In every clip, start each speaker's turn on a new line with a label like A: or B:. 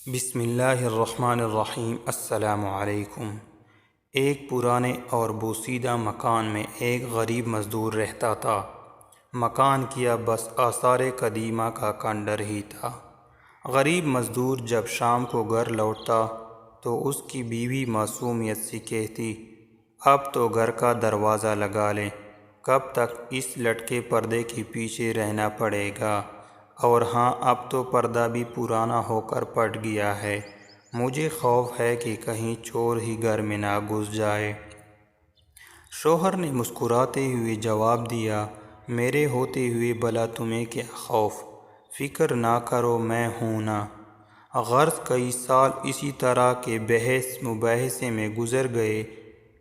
A: بسم اللہ الرحمن الرحیم۔ السلام علیکم۔ ایک پرانے اور بوسیدہ مکان میں ایک غریب مزدور رہتا تھا۔ مکان کیا بس آثار قدیمہ کا کھنڈر ہی تھا۔ غریب مزدور جب شام کو گھر لوٹتا تو اس کی بیوی معصومیت سے کہتی، اب تو گھر کا دروازہ لگا لیں، کب تک اس لٹکے پردے کے پیچھے رہنا پڑے گا، اور ہاں اب تو پردہ بھی پرانا ہو کر پھٹ گیا ہے، مجھے خوف ہے کہ کہیں چور ہی گھر میں نہ گھس جائے۔ شوہر نے مسکراتے ہوئے جواب دیا، میرے ہوتے ہوئے بھلا تمہیں کیا خوف، فکر نہ کرو، میں ہوں نا۔ غرض کئی سال اسی طرح کے بحث مباحثے میں گزر گئے۔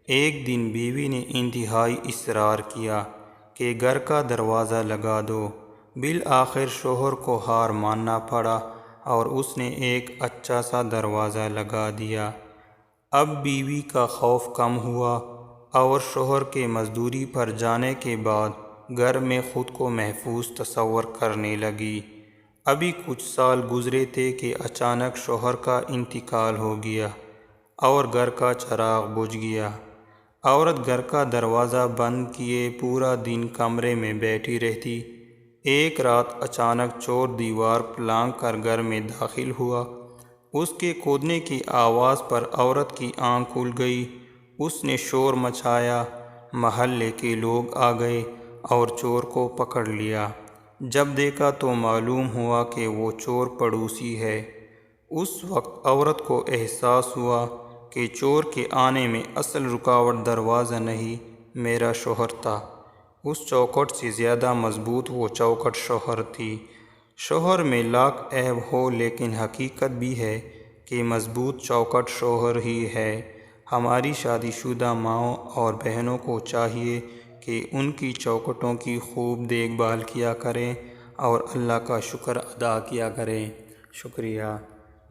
A: ایک دن بیوی نے انتہائی اصرار کیا کہ گھر کا دروازہ لگا دو۔ بالآخر شوہر کو ہار ماننا پڑا اور اس نے ایک اچھا سا دروازہ لگا دیا۔ اب بیوی کا خوف کم ہوا اور شوہر کے مزدوری پر جانے کے بعد گھر میں خود کو محفوظ تصور کرنے لگی۔ ابھی کچھ سال گزرے تھے کہ اچانک شوہر کا انتقال ہو گیا اور گھر کا چراغ بجھ گیا۔ عورت گھر کا دروازہ بند کیے پورا دن کمرے میں بیٹھی رہتی۔ ایک رات اچانک چور دیوار پلانگ کر گھر میں داخل ہوا۔ اس کے کودنے کی آواز پر عورت کی آنکھ کھل گئی۔ اس نے شور مچایا، محلے کے لوگ آ گئے اور چور کو پکڑ لیا۔ جب دیکھا تو معلوم ہوا کہ وہ چور پڑوسی ہے۔ اس وقت عورت کو احساس ہوا کہ چور کے آنے میں اصل رکاوٹ دروازہ نہیں، میرا شوہر تھا۔ اس چوکھٹ سے زیادہ مضبوط وہ چوکھٹ شوہر تھی۔ شوہر میں لاکھ عیب ہو لیکن حقیقت بھی ہے کہ مضبوط چوکھٹ شوہر ہی ہے۔ ہماری شادی شدہ ماؤں اور بہنوں کو چاہیے کہ ان کی چوکھٹوں کی خوب دیکھ بھال کیا کریں اور اللہ کا شکر ادا کیا کریں۔ شکریہ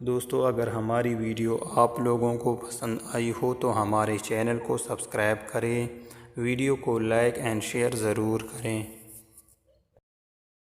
A: دوستو، اگر ہماری ویڈیو آپ لوگوں کو پسند آئی ہو تو ہمارے چینل کو سبسکرائب کریں، ویڈیو کو لائک اینڈ شیئر ضرور کریں۔